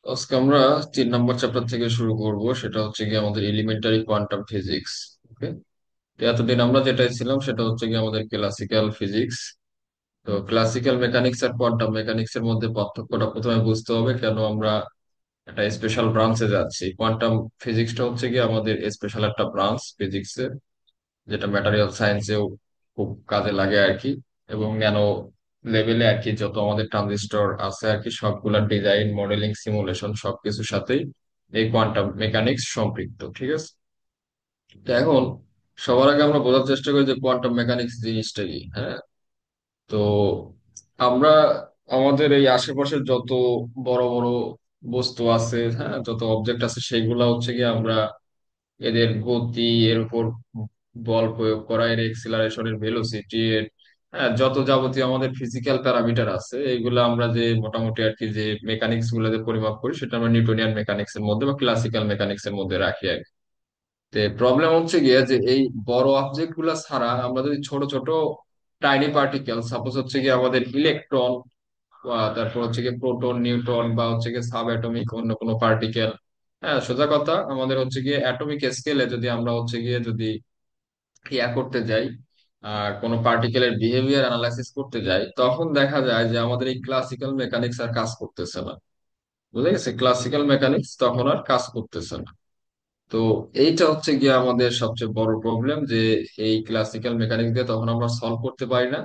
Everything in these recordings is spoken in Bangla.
আজকে আমরা 3 নম্বর চ্যাপ্টার থেকে শুরু করব, সেটা হচ্ছে কি আমাদের এলিমেন্টারি কোয়ান্টাম ফিজিক্স। ওকে। তো এতদিন আমরা যেটাই ছিলাম সেটা হচ্ছে কি আমাদের ক্লাসিক্যাল ফিজিক্স। তো ক্লাসিক্যাল মেকানিক্স আর কোয়ান্টাম মেকানিক্স এর মধ্যে পার্থক্যটা প্রথমে বুঝতে হবে, কেন আমরা একটা স্পেশাল ব্রাঞ্চে যাচ্ছি। কোয়ান্টাম ফিজিক্সটা হচ্ছে কি আমাদের স্পেশাল একটা ব্রাঞ্চ ফিজিক্সের, যেটা ম্যাটেরিয়াল সায়েন্সেও খুব কাজে লাগে আর কি। এবং ন্যানো লেভেলে আর কি যত আমাদের ট্রানজিস্টর আছে আর কি, সবগুলা ডিজাইন, মডেলিং, সিমুলেশন সবকিছুর সাথেই এই কোয়ান্টাম মেকানিক্স সম্পৃক্ত। ঠিক আছে। তো এখন সবার আগে আমরা বোঝার চেষ্টা করি যে কোয়ান্টাম মেকানিক্স জিনিসটা কি। হ্যাঁ। তো আমরা আমাদের এই আশেপাশের যত বড় বড় বস্তু আছে, হ্যাঁ, যত অবজেক্ট আছে, সেগুলা হচ্ছে কি আমরা এদের গতি, এর উপর বল প্রয়োগ করা, এর এক্সিলারেশন, এর ভেলোসিটি, এর হ্যাঁ, যত যাবতীয় আমাদের ফিজিক্যাল প্যারামিটার আছে, এইগুলো আমরা যে মোটামুটি আর কি যে মেকানিক্স গুলো যে পরিমাপ করি, সেটা আমরা নিউটনিয়ান মেকানিক্স এর মধ্যে বা ক্লাসিক্যাল মেকানিক্স এর মধ্যে রাখি আর কি। তো প্রবলেম হচ্ছে গিয়ে যে এই বড় অবজেক্ট গুলা ছাড়া আমরা যদি ছোট ছোট টাইনি পার্টিকেল, সাপোজ হচ্ছে গিয়ে আমাদের ইলেকট্রন, তারপর হচ্ছে গিয়ে প্রোটন, নিউট্রন, বা হচ্ছে গিয়ে সাব অ্যাটমিক অন্য কোনো পার্টিকেল, হ্যাঁ, সোজা কথা আমাদের হচ্ছে গিয়ে অ্যাটমিক স্কেলে যদি আমরা হচ্ছে গিয়ে যদি করতে যাই, আর কোনো পার্টিকেলের বিহেভিয়ার অ্যানালাইসিস করতে যাই, তখন দেখা যায় যে আমাদের এই ক্লাসিক্যাল মেকানিক্স আর কাজ করতেছে না। বুঝে গেছে? ক্লাসিক্যাল মেকানিক্স তখন আর কাজ করতেছে না। তো এইটা হচ্ছে গিয়ে আমাদের সবচেয়ে বড় প্রবলেম, যে এই ক্লাসিক্যাল মেকানিক্স দিয়ে তখন আমরা সলভ করতে পারি না।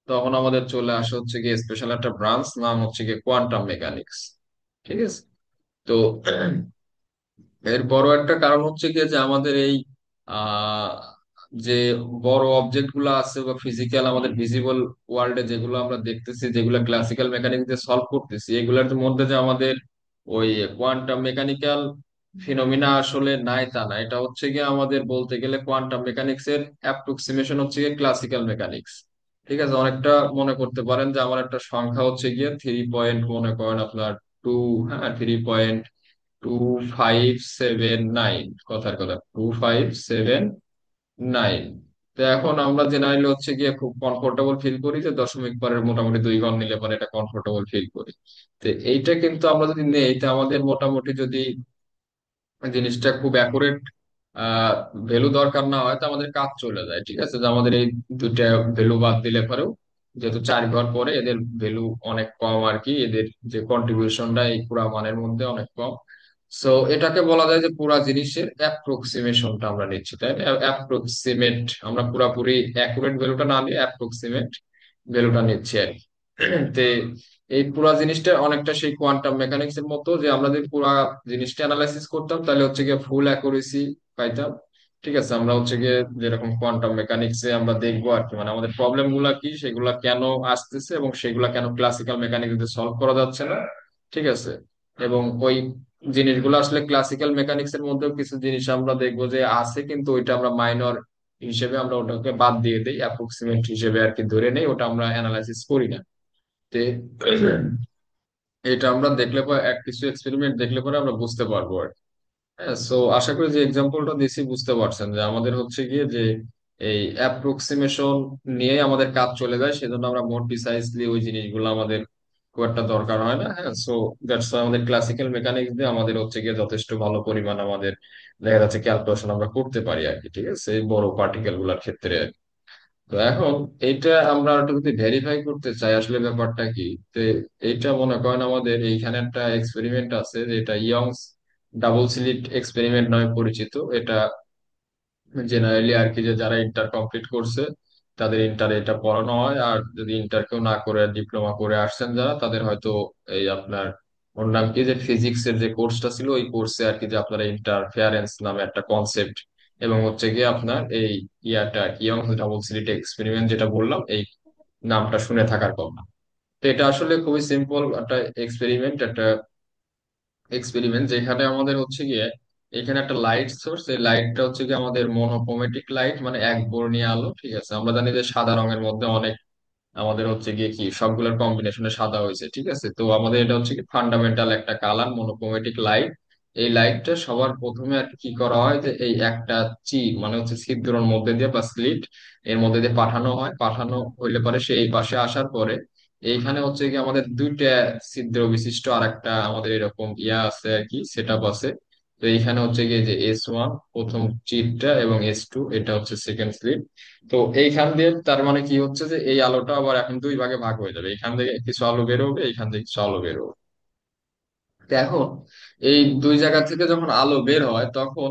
তখন আমাদের চলে আসে হচ্ছে গিয়ে স্পেশাল একটা ব্রাঞ্চ, নাম হচ্ছে গিয়ে কোয়ান্টাম মেকানিক্স। ঠিক আছে। তো এর বড় একটা কারণ হচ্ছে গিয়ে যে আমাদের এই আহ যে বড় অবজেক্ট গুলো আছে বা ফিজিক্যাল আমাদের ভিজিবল ওয়ার্ল্ডে যেগুলো আমরা দেখতেছি, যেগুলো ক্লাসিক্যাল মেকানিক্স দিয়ে সলভ করতেছি, এগুলোর মধ্যে যে আমাদের ওই কোয়ান্টাম মেকানিক্যাল ফিনোমিনা আসলে নাই তা না। এটা হচ্ছে গিয়ে আমাদের বলতে গেলে কোয়ান্টাম মেকানিক্স এর অ্যাপ্রক্সিমেশন হচ্ছে গিয়ে ক্লাসিক্যাল মেকানিক্স। ঠিক আছে। অনেকটা মনে করতে পারেন যে আমার একটা সংখ্যা হচ্ছে গিয়ে 3 পয়েন্ট, মনে করেন আপনার টু, হ্যাঁ, 3.2579, কথার কথা 2579। তো এখন আমরা জেনারেলি হচ্ছে গিয়ে খুব কমফোর্টেবল ফিল করি যে দশমিক পরের মোটামুটি 2 ঘর নিলে পরে এটা কমফোর্টেবল ফিল করি। তো এইটা কিন্তু আমরা যদি নেই, তো আমাদের মোটামুটি যদি জিনিসটা খুব অ্যাকুরেট ভ্যালু দরকার না হয়, তো আমাদের কাজ চলে যায়। ঠিক আছে। যে আমাদের এই দুটা ভ্যালু বাদ দিলে পরেও, যেহেতু 4 ঘর পরে এদের ভ্যালু অনেক কম আর কি, এদের যে কন্ট্রিবিউশনটা এই পুরা মানের মধ্যে অনেক কম। সো এটাকে বলা যায় যে পুরা জিনিসের অ্যাপ্রক্সিমেশনটা আমরা নিচ্ছি, তাই না? অ্যাপ্রক্সিমেট, আমরা পুরাপুরি অ্যাকুরেট ভ্যালুটা না নিয়ে অ্যাপ্রক্সিমেট ভ্যালুটা নিচ্ছি আর কি। তে এই পুরা জিনিসটা অনেকটা সেই কোয়ান্টাম মেকানিক্স এর মতো, যে আমরা যদি পুরা জিনিসটা অ্যানালাইসিস করতাম তাহলে হচ্ছে গিয়ে ফুল অ্যাকুরেসি পাইতাম। ঠিক আছে। আমরা হচ্ছে গিয়ে যেরকম কোয়ান্টাম মেকানিক্সে আমরা দেখবো আর কি, মানে আমাদের প্রবলেম গুলা কি, সেগুলা কেন আসতেছে, এবং সেগুলা কেন ক্লাসিক্যাল মেকানিক্স দিয়ে সলভ করা যাচ্ছে না। ঠিক আছে। এবং ওই জিনিসগুলো আসলে ক্লাসিক্যাল মেকানিক্স এর মধ্যেও কিছু জিনিস আমরা দেখবো যে আছে, কিন্তু ওইটা আমরা মাইনর হিসেবে আমরা ওটাকে বাদ দিয়ে দিই, অ্যাপ্রক্সিমেট হিসেবে আর কি ধরে নেই, ওটা আমরা অ্যানালাইসিস করি না। তে এটা আমরা দেখলে পরে, এক কিছু এক্সপেরিমেন্ট দেখলে পরে আমরা বুঝতে পারবো আর কি। হ্যাঁ। সো আশা করি যে এক্সাম্পলটা দিয়েছি বুঝতে পারছেন যে আমাদের হচ্ছে গিয়ে যে এই অ্যাপ্রক্সিমেশন নিয়ে আমাদের কাজ চলে যায়, সেজন্য আমরা মোর প্রিসাইজলি ওই জিনিসগুলো আমাদের খুব একটা দরকার হয় না। হ্যাঁ। সো দ্যাটস আমাদের ক্লাসিক্যাল মেকানিক্স দিয়ে আমাদের হচ্ছে গিয়ে যথেষ্ট ভালো পরিমাণ আমাদের দেখা যাচ্ছে ক্যালকুলেশন আমরা করতে পারি আর কি। ঠিক আছে। এই বড় পার্টিকেল গুলার ক্ষেত্রে আর কি। তো এখন এইটা আমরা একটু যদি ভেরিফাই করতে চাই আসলে ব্যাপারটা কি। তো এইটা মনে করেন আমাদের এইখানে একটা এক্সপেরিমেন্ট আছে, যেটা ইয়ংস ডাবল স্লিট এক্সপেরিমেন্ট নামে পরিচিত। এটা জেনারেলি আর কি যে যারা ইন্টার কমপ্লিট করছে তাদের ইন্টার এটা পড়ানো হয়, আর যদি ইন্টার কেউ না করে ডিপ্লোমা করে আসছেন যারা, তাদের হয়তো এই আপনার ওর নাম কি, যে ফিজিক্স এর যে কোর্সটা ছিল ওই কোর্সে আর কি, যে আপনার ইন্টারফেয়ারেন্স নামে একটা কনসেপ্ট, এবং হচ্ছে গিয়ে আপনার এই ইয়াটা ইয়ং ডাবল স্লিট এক্সপেরিমেন্ট যেটা বললাম, এই নামটা শুনে থাকার কথা। তো এটা আসলে খুবই সিম্পল একটা এক্সপেরিমেন্ট, একটা এক্সপেরিমেন্ট যেখানে আমাদের হচ্ছে গিয়ে এখানে একটা লাইট সোর্স, এই লাইটটা হচ্ছে গিয়ে আমাদের মনোক্রোমেটিক লাইট, মানে এক বর্ণীয় আলো। ঠিক আছে। আমরা জানি যে সাদা রঙের মধ্যে অনেক আমাদের হচ্ছে গিয়ে কি সবগুলোর কম্বিনেশনে সাদা হয়েছে। ঠিক আছে। তো আমাদের এটা হচ্ছে কি ফান্ডামেন্টাল একটা কালার, মনোক্রোমেটিক লাইট। এই লাইটটা সবার প্রথমে আর কি করা হয় যে এই একটা মানে হচ্ছে ছিদ্রের মধ্যে দিয়ে বা স্লিট এর মধ্যে দিয়ে পাঠানো হয়। পাঠানো হইলে পরে সে এই পাশে আসার পরে এইখানে হচ্ছে কি আমাদের দুইটা ছিদ্র বিশিষ্ট আর একটা আমাদের এরকম ইয়া আছে আর কি, সেট আপ আছে। তো এইখানে হচ্ছে কি যে S1 প্রথম চিপটা এবং S2 এটা হচ্ছে সেকেন্ড স্লিট। তো এইখান দিয়ে তার মানে কি হচ্ছে যে এই আলোটা আবার এখন দুই ভাগে ভাগ হয়ে যাবে, এখান থেকে কিছু আলো বের হবে, এইখান থেকে কিছু আলো বের হবে। তো এখন এই দুই জায়গা থেকে যখন আলো বের হয় তখন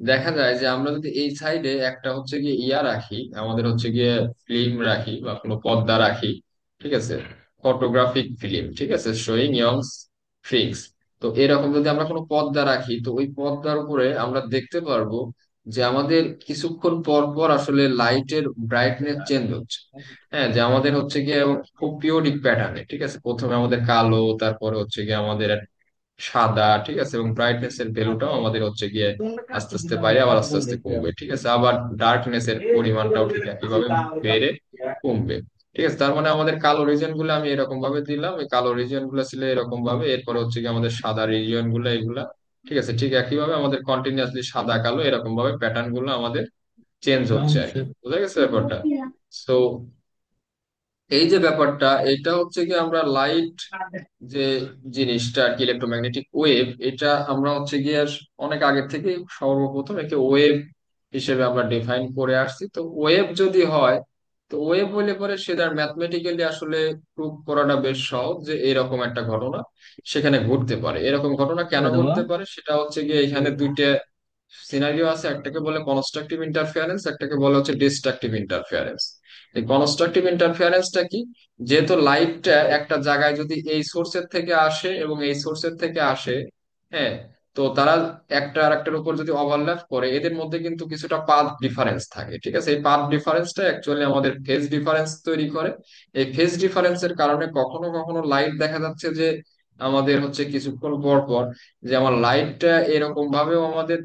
দেখা যায় যে আমরা যদি এই সাইডে একটা হচ্ছে গিয়ে ইয়া রাখি, আমাদের হচ্ছে গিয়ে ফিল্ম রাখি বা কোনো পর্দা রাখি, ঠিক আছে, ফটোগ্রাফিক ফিল্ম, ঠিক আছে, শোয়িং ইয়ং থিংস। তো এরকম যদি আমরা কোনো পর্দা রাখি, তো ওই পর্দার উপরে আমরা দেখতে পারবো যে আমাদের কিছুক্ষণ পর পর আসলে লাইটের ব্রাইটনেস চেঞ্জ হচ্ছে। হ্যাঁ, যে আমাদের হচ্ছে গিয়ে খুব পিওরিক প্যাটার্নে, ঠিক আছে, প্রথমে আমাদের কালো, তারপরে হচ্ছে গিয়ে আমাদের সাদা, ঠিক আছে, এবং ব্রাইটনেস এর ভ্যালুটাও আমাদের হচ্ছে গিয়ে আস্তে আস্তে বাইরে আবার আস্তে আস্তে কমবে, ঠিক আছে, আবার ডার্কনেস এর পরিমাণটাও ঠিক একইভাবে বেড়ে কমবে। ঠিক আছে, তার মানে আমাদের কালো রিজিয়ন গুলো আমি এরকম ভাবে দিলাম, এই কালো রিজিয়ন গুলো ছিল এরকম ভাবে, এরপরে হচ্ছে কি আমাদের সাদা রিজিয়ন গুলো এগুলা, ঠিক আছে, ঠিক একইভাবে আমাদের কন্টিনিউয়াসলি সাদা কালো এরকম ভাবে প্যাটার্ন গুলো আমাদের চেঞ্জ হচ্ছে আর কি। বুঝা গেছে ব্যাপারটা? তো এই যে ব্যাপারটা, এটা হচ্ছে কি আমরা লাইট যে জিনিসটা আর কি, ইলেকট্রোম্যাগনেটিক ওয়েভ, এটা আমরা হচ্ছে গিয়ে অনেক আগে থেকে সর্বপ্রথম একে ওয়েভ হিসেবে আমরা ডিফাইন করে আসছি। তো ওয়েভ যদি হয়, তো ওয়েভ হলে পরে সেটা ম্যাথমেটিক্যালি আসলে প্রুভ করাটা বেশ সহজ যে এরকম একটা ঘটনা সেখানে ঘটতে পারে। এরকম ঘটনা কেন ঘটতে পারে সেটা হচ্ছে গিয়ে এখানে দুইটা সিনারিও আছে, একটাকে বলে কনস্ট্রাকটিভ ইন্টারফারেন্স, একটাকে বলে হচ্ছে ডিস্ট্রাকটিভ ইন্টারফারেন্স। এই কনস্ট্রাকটিভ ইন্টারফারেন্সটা কি, যেহেতু লাইটটা একটা জায়গায় যদি এই সোর্সের থেকে আসে এবং এই সোর্সের থেকে আসে, হ্যাঁ, তো তারা একটা আর একটার উপর যদি ওভারল্যাপ করে, এদের মধ্যে কিন্তু কিছুটা পাথ ডিফারেন্স থাকে, ঠিক আছে, এই পাথ ডিফারেন্সটা অ্যাকচুয়ালি আমাদের ফেজ ডিফারেন্স তৈরি করে। এই ফেজ ডিফারেন্সের কারণে কখনো কখনো লাইট দেখা যাচ্ছে যে আমাদের হচ্ছে কিছুক্ষণ পর পর যে আমার লাইটটা এরকম ভাবেও আমাদের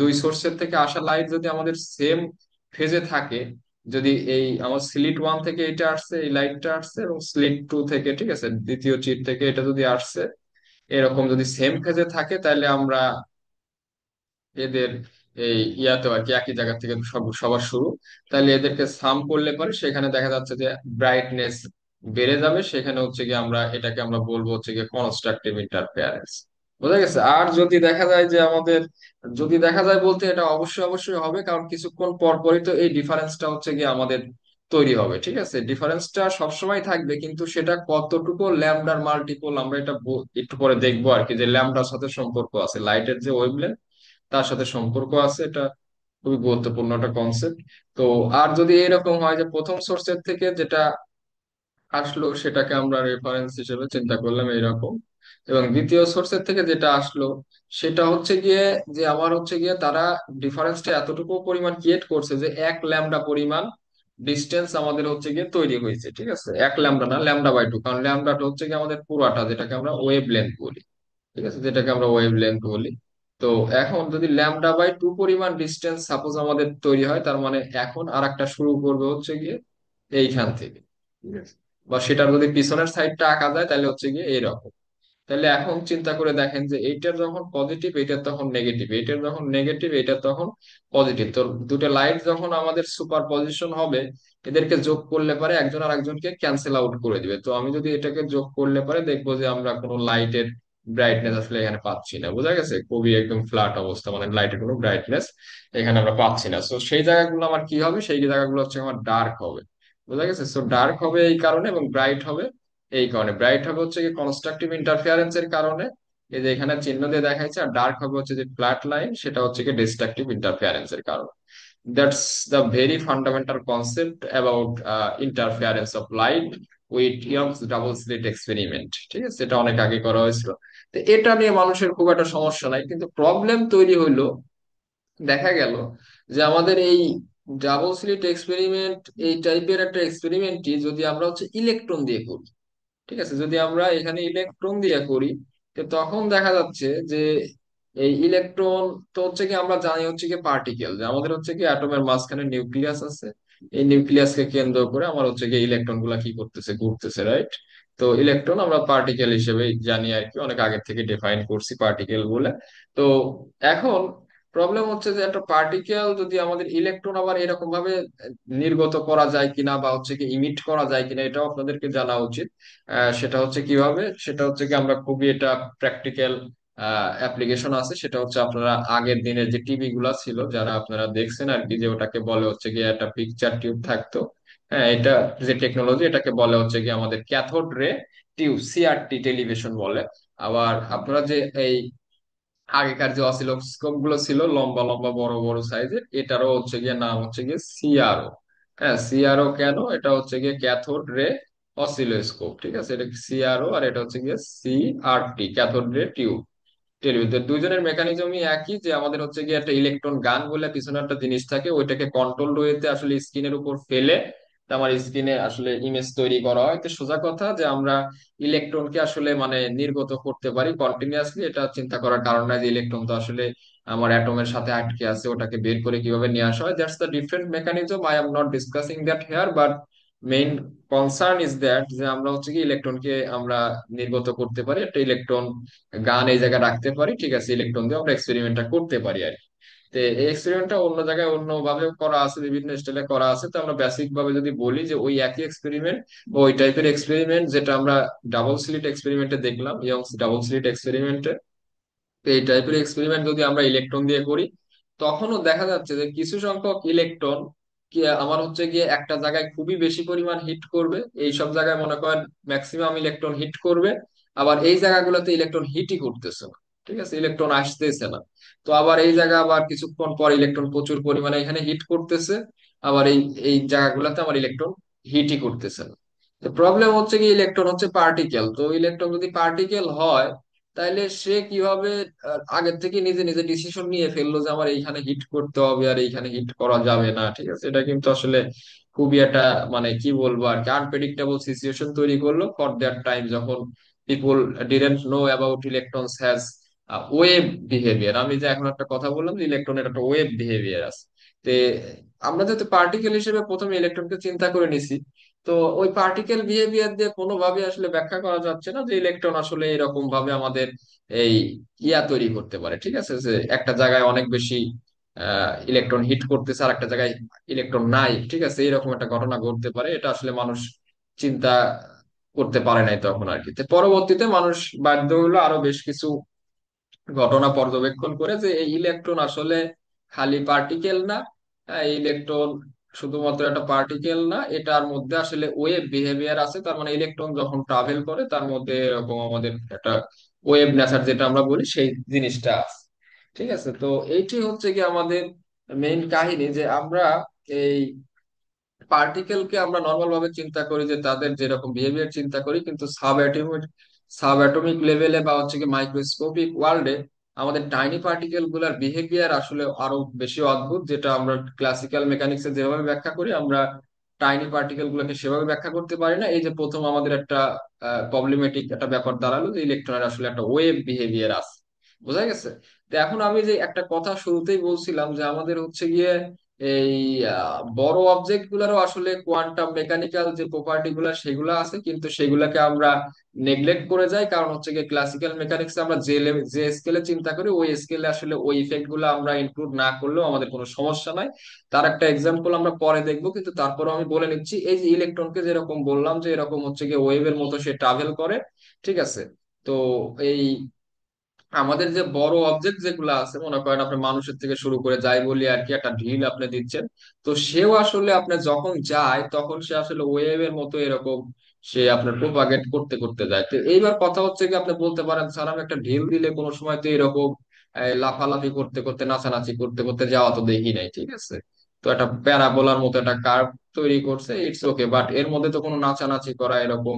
দুই সোর্সের থেকে আসা লাইট যদি আমাদের সেম ফেজে থাকে, যদি এই আমার স্লিট ওয়ান থেকে এটা আসছে, এই লাইটটা আসছে, এবং স্লিট টু থেকে, ঠিক আছে, দ্বিতীয় চিট থেকে এটা যদি আসছে, এরকম যদি সেম ফেজে থাকে, তাহলে আমরা এদের এই ইয়াতে আর কি একই জায়গা থেকে সবার শুরু, তাহলে এদেরকে সাম করলে পরে সেখানে দেখা যাচ্ছে যে ব্রাইটনেস বেড়ে যাবে, সেখানে হচ্ছে কি আমরা এটাকে আমরা বলবো হচ্ছে কি কনস্ট্রাকটিভ ইন্টারফেয়ারেন্স। বোঝা গেছে? আর যদি দেখা যায় যে আমাদের, যদি দেখা যায় বলতে এটা অবশ্যই অবশ্যই হবে, কারণ কিছুক্ষণ পর পরই তো এই ডিফারেন্সটা হচ্ছে কি আমাদের তৈরি হবে, ঠিক আছে, ডিফারেন্সটা সবসময় থাকবে, কিন্তু সেটা কতটুকু ল্যামডার মাল্টিপল আমরা এটা একটু পরে দেখবো আর কি, যে ল্যামডার সাথে সম্পর্ক আছে লাইটের যে ওয়েভলেন্থ, তার সাথে সম্পর্ক আছে, এটা খুবই গুরুত্বপূর্ণ একটা কনসেপ্ট। তো আর যদি এরকম হয় যে প্রথম সোর্সের থেকে যেটা আসলো সেটাকে আমরা রেফারেন্স হিসেবে চিন্তা করলাম এইরকম, এবং দ্বিতীয় সোর্সের থেকে যেটা আসলো সেটা হচ্ছে গিয়ে যে আমার হচ্ছে গিয়ে তারা ডিফারেন্সটা এতটুকু পরিমাণ ক্রিয়েট করছে যে এক ল্যামডা পরিমাণ ডিস্টেন্স আমাদের হচ্ছে গিয়ে তৈরি হয়েছে, ঠিক আছে, এক ল্যামডা না, ল্যামডা বাই টু, কারণ ল্যামডাটা হচ্ছে গিয়ে আমাদের পুরাটা, যেটাকে আমরা ওয়েভ লেন্থ বলি, ঠিক আছে, যেটাকে আমরা ওয়েভ লেন্থ বলি। তো এখন যদি ল্যামডা বাই টু পরিমাণ ডিস্টেন্স সাপোজ আমাদের তৈরি হয়, তার মানে এখন আর একটা শুরু করবে হচ্ছে গিয়ে এইখান থেকে, ঠিক আছে, বা সেটার যদি পিছনের সাইডটা আঁকা যায় তাহলে হচ্ছে গিয়ে এইরকম। তাহলে এখন চিন্তা করে দেখেন যে এইটার যখন পজিটিভ এইটার তখন নেগেটিভ, এইটার যখন নেগেটিভ এইটার তখন পজিটিভ, তো দুটো লাইট যখন আমাদের সুপার পজিশন হবে, এদেরকে যোগ করলে পারে একজন আর একজনকে ক্যান্সেল আউট করে দিবে। তো আমি যদি এটাকে যোগ করলে পারে দেখবো যে আমরা কোনো লাইটের ব্রাইটনেস আসলে এখানে পাচ্ছি না। বোঝা গেছে? খুবই একদম ফ্ল্যাট অবস্থা, মানে লাইটের কোনো ব্রাইটনেস এখানে আমরা পাচ্ছি না। তো সেই জায়গাগুলো আমার কি হবে, সেই জায়গাগুলো হচ্ছে আমার ডার্ক হবে। বোঝা গেছে? সো ডার্ক হবে এই কারণে, এবং ব্রাইট হবে এই কারণে। ব্রাইট হবে হচ্ছে কি কনস্ট্রাকটিভ ইন্টারফিয়ারেন্স এর কারণে, এই যে এখানে চিহ্ন দিয়ে দেখাইছে, আর ডার্ক হবে হচ্ছে যে ফ্ল্যাট লাইন, সেটা হচ্ছে কি ডিস্ট্রাকটিভ ইন্টারফিয়ারেন্স এর কারণে। That's the very fundamental concept about interference of light with Young's double slit experiment. ঠিক আছে, এটা অনেক আগে করা হয়েছিল। তো এটা নিয়ে মানুষের খুব একটা সমস্যা নাই, কিন্তু প্রবলেম তৈরি হইলো, দেখা গেল যে আমাদের এই ডাবল স্লিট এক্সপেরিমেন্ট, এই টাইপের একটা এক্সপেরিমেন্টই যদি আমরা হচ্ছে ইলেকট্রন দিয়ে করি, ঠিক আছে, যদি আমরা এখানে ইলেকট্রন দিয়ে করি, তো তখন দেখা যাচ্ছে যে এই ইলেকট্রন, তো হচ্ছে কি আমরা জানি হচ্ছে কি পার্টিকেল, যে আমাদের হচ্ছে কি অ্যাটমের মাঝখানে নিউক্লিয়াস আছে, এই নিউক্লিয়াসকে কেন্দ্র করে আমার হচ্ছে কি ইলেকট্রন গুলা কি করতেছে, ঘুরতেছে, রাইট? তো ইলেকট্রন আমরা পার্টিকেল হিসেবে জানি আর কি, অনেক আগে থেকে ডিফাইন করছি পার্টিকেল বলে। তো এখন প্রবলেম হচ্ছে যে একটা পার্টিকেল যদি আমাদের ইলেকট্রন আবার এরকম ভাবে নির্গত করা যায় কিনা বা হচ্ছে কি ইমিট করা যায় কিনা, এটাও আপনাদেরকে জানা উচিত। সেটা হচ্ছে কিভাবে, সেটা হচ্ছে কি আমরা খুবই এটা প্র্যাকটিক্যাল অ্যাপ্লিকেশন আছে। সেটা হচ্ছে আপনারা আগের দিনের যে টিভি গুলা ছিল যারা আপনারা দেখছেন আর কি, যে ওটাকে বলে হচ্ছে কি একটা পিকচার টিউব থাকতো। হ্যাঁ, এটা যে টেকনোলজি, এটাকে বলে হচ্ছে কি আমাদের cathode ray tube, CRT television বলে। আবার আপনারা যে এই আগেকার যে অসিলোস্কোপ গুলো ছিল লম্বা লম্বা বড় বড় সাইজের, এটারও হচ্ছে গিয়ে নাম হচ্ছে গিয়ে সিআরও। হ্যাঁ, সিআরও কেন, এটা হচ্ছে গিয়ে ক্যাথোড রে অসিলোস্কোপ, ঠিক আছে। এটা সিআরও আর এটা হচ্ছে গিয়ে CRT, cathode ray tube television. দুইজনের মেকানিজমই একই, যে আমাদের হচ্ছে গিয়ে একটা ইলেকট্রন গান বলে পিছনে একটা জিনিস থাকে, ওইটাকে কন্ট্রোল ওয়েতে আসলে স্ক্রিনের উপর ফেলে আমার স্ক্রিনে আসলে ইমেজ তৈরি করা হয়। তো সোজা কথা যে আমরা ইলেকট্রনকে আসলে মানে নির্গত করতে পারি কন্টিনিউয়াসলি, এটা চিন্তা করার কারণ নাই যে ইলেকট্রন তো আসলে আমার অ্যাটমের সাথে আটকে আছে, ওটাকে বের করে কিভাবে নিয়ে আসা হয়। That's the different mechanism, I am not discussing that here, but main concern is that যে আমরা হচ্ছে কি ইলেকট্রনকে আমরা নির্গত করতে পারি, একটা ইলেকট্রন গান এই জায়গায় রাখতে পারি, ঠিক আছে, ইলেকট্রন দিয়ে আমরা এক্সপেরিমেন্টটা করতে পারি আর কি। তো এই এক্সপেরিমেন্টটা অন্য জায়গায় অন্য ভাবে করা আছে, বিভিন্ন স্টাইলে করা আছে। তো আমরা বেসিক ভাবে যদি বলি যে ওই একই এক্সপেরিমেন্ট, ওই টাইপের এক্সপেরিমেন্ট যেটা আমরা ডাবল স্লিট এক্সপেরিমেন্টে দেখলাম, ইয়ংস ডাবল স্লিট এক্সপেরিমেন্টে, তো এই টাইপের এক্সপেরিমেন্ট যদি আমরা ইলেকট্রন দিয়ে করি, তখনও দেখা যাচ্ছে যে কিছু সংখ্যক ইলেকট্রন কি আমার হচ্ছে গিয়ে একটা জায়গায় খুবই বেশি পরিমাণ হিট করবে, এই সব জায়গায় মনে করেন ম্যাক্সিমাম ইলেকট্রন হিট করবে। আবার এই জায়গাগুলোতে ইলেকট্রন হিটই করতেছে না, ঠিক আছে, ইলেকট্রন আসতেছে না। তো আবার এই জায়গা আবার কিছুক্ষণ পর ইলেকট্রন প্রচুর পরিমাণে এখানে হিট করতেছে, আবার এই এই জায়গাগুলোতে আমার ইলেকট্রন হিটই করতেছে না। তো প্রবলেম হচ্ছে কি ইলেকট্রন হচ্ছে পার্টিকেল, তো ইলেকট্রন যদি পার্টিকেল হয় তাইলে সে কিভাবে আগের থেকে নিজে নিজে ডিসিশন নিয়ে ফেললো যে আমার এইখানে হিট করতে হবে আর এইখানে হিট করা যাবে না, ঠিক আছে। এটা কিন্তু আসলে খুবই একটা মানে কি বলবো আর কি আনপ্রেডিক্টেবল সিচুয়েশন তৈরি করলো ফর দ্যাট টাইম, যখন people didn't know about electrons has wave behaviour. আমি যে এখন একটা কথা বললাম যে ইলেকট্রনের একটা ওয়েভ বিহেভিয়ার আছে। তে আমরা যেহেতু পার্টিকেল হিসেবে প্রথমে ইলেকট্রনকে চিন্তা করে নিছি, তো ওই পার্টিকেল বিহেভিয়ার দিয়ে কোনোভাবে আসলে ব্যাখ্যা করা যাচ্ছে না যে ইলেকট্রন আসলে এরকম ভাবে আমাদের এই ইয়া তৈরি করতে পারে, ঠিক আছে, যে একটা জায়গায় অনেক বেশি ইলেকট্রন হিট করতেছে আর একটা জায়গায় ইলেকট্রন নাই, ঠিক আছে, এরকম একটা ঘটনা ঘটতে পারে। এটা আসলে মানুষ চিন্তা করতে পারে নাই তখন আর কি। তো পরবর্তীতে মানুষ বাধ্য হলো আরো বেশ কিছু ঘটনা পর্যবেক্ষণ করে যে এই ইলেকট্রন আসলে খালি পার্টিকেল না। এই ইলেকট্রন শুধুমাত্র একটা পার্টিকেল না, এটার মধ্যে আসলে ওয়েভ বিহেভিয়ার আছে। তার মানে ইলেকট্রন যখন ট্রাভেল করে তার মধ্যে এরকম আমাদের একটা ওয়েভ নেচার যেটা আমরা বলি সেই জিনিসটা আছে, ঠিক আছে। তো এইটি হচ্ছে কি আমাদের মেইন কাহিনী, যে আমরা এই পার্টিকেলকে আমরা নর্মাল ভাবে চিন্তা করি যে তাদের যেরকম বিহেভিয়ার চিন্তা করি, কিন্তু সাব অ্যাটমিক লেভেলে বা হচ্ছে কি মাইক্রোস্কোপিক ওয়ার্ল্ডে আমাদের টাইনি পার্টিকেল গুলার বিহেভিয়ার আসলে আরো বেশি অদ্ভুত। যেটা আমরা ক্লাসিক্যাল মেকানিক্সে যেভাবে ব্যাখ্যা করি, আমরা টাইনি পার্টিকেল গুলোকে সেভাবে ব্যাখ্যা করতে পারি না। এই যে প্রথম আমাদের একটা প্রবলেমেটিক একটা ব্যাপার দাঁড়ালো যে ইলেকট্রনের আসলে একটা ওয়েভ বিহেভিয়ার আছে, বোঝা গেছে। তো এখন আমি যে একটা কথা শুরুতেই বলছিলাম যে আমাদের হচ্ছে গিয়ে এই বড় অবজেক্ট গুলারও আসলে কোয়ান্টাম মেকানিক্যাল যে প্রপার্টি গুলা সেগুলা আছে, কিন্তু সেগুলাকে আমরা নেগলেক্ট করে যাই। কারণ হচ্ছে গিয়ে ক্লাসিক্যাল মেকানিক্স আমরা যে স্কেলে চিন্তা করি ওই স্কেলে আসলে ওই ইফেক্ট গুলো আমরা ইনক্লুড না করলেও আমাদের কোনো সমস্যা নাই। তার একটা এক্সাম্পল আমরা পরে দেখবো, কিন্তু তারপরে আমি বলে নিচ্ছি এই যে ইলেকট্রনকে যেরকম বললাম যে এরকম হচ্ছে গিয়ে ওয়েভের মতো সে ট্রাভেল করে, ঠিক আছে। তো এই আমাদের যে বড় অবজেক্ট যেগুলো আছে, মনে করেন আপনি মানুষের থেকে শুরু করে যাই বলি আর কি একটা ঢিল আপনি দিচ্ছেন, তো সেও আসলে আপনি যখন যায় তখন সে আসলে ওয়েভের মতো এরকম সে আপনার প্রোপাগেট করতে করতে যায়। তো এইবার কথা হচ্ছে কি আপনি বলতে পারেন স্যার আমি একটা ঢিল দিলে কোনো সময় তো এরকম লাফালাফি করতে করতে নাচানাচি করতে করতে যাওয়া তো দেখি নাই, ঠিক আছে। তো একটা প্যারাবোলার মতো একটা কার্ভ তৈরি করছে, ইটস ওকে, বাট এর মধ্যে তো কোনো নাচানাচি করা এরকম